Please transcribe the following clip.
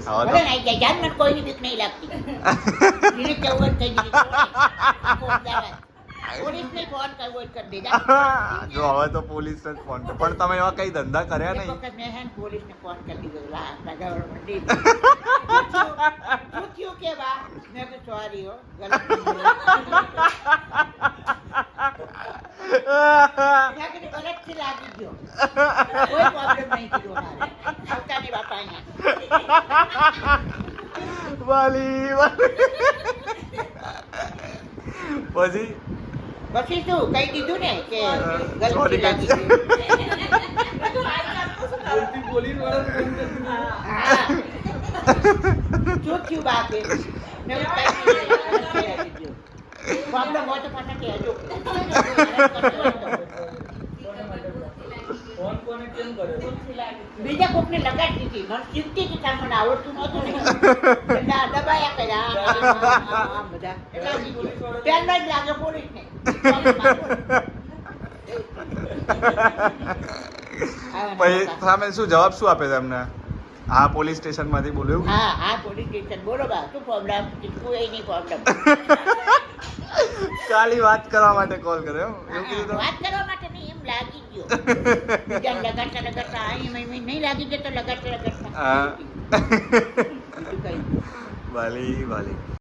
આવો તો ભલે નાઈ જાય જાન મને કોઈની બીક નહીં લાગતી ધીરે જવું થઈ ગઈ પોલીસને ફોન કરવો જ કરી દેજા જો હવે તો પોલીસ ને ફોન પણ તમે એવા કઈ ધંધા કર્યા એક નહીં વખત મેં હે ને પોલીસને ફોન કરી દીધો લા લગાવડ મંડી શું થયું કે બા મેં તો સોરી હો ગલત થી લાગી ગયો કોઈ પ્રોબ્લેમ નહીં થયો મારે આવતા નહીં બાપા અહીંયા વાલી પછી પછી શું કહી દીધું ને કે Sorry, ગલતી લાગી કાકી. હા શું થયું બા કે મેં પ્રોબ્લેમ હોય તો પાછા કહેજો બીજા કોકને લગાડતી હતી મને શીખતી હતી તાર મને આવડતું નહોતું ને એટલે દબાયા કર્યા આમ બધા પહેલા જ લાગે પોલીસને પછી સામે શું જવાબ શું આપે છે એમને આ પોલીસ સ્ટેશન માંથી બોલ્યું હા હા પોલીસ સ્ટેશન બોલો બા શું પ્રોબ્લેમ કોઈ નહીં પ્રોબ્લેમ ખાલી વાત કરવા માટે કોલ કર્યો એવું કીધું વાત કરવા માટે નહીં એમ લાગી ગયો બીજાને લગાડતા લગાડતા અહીં નહીં લાગી ગયો તો લગાડતા લગાડતા હા બીજું કંઈ નહીં. વાલી વાલી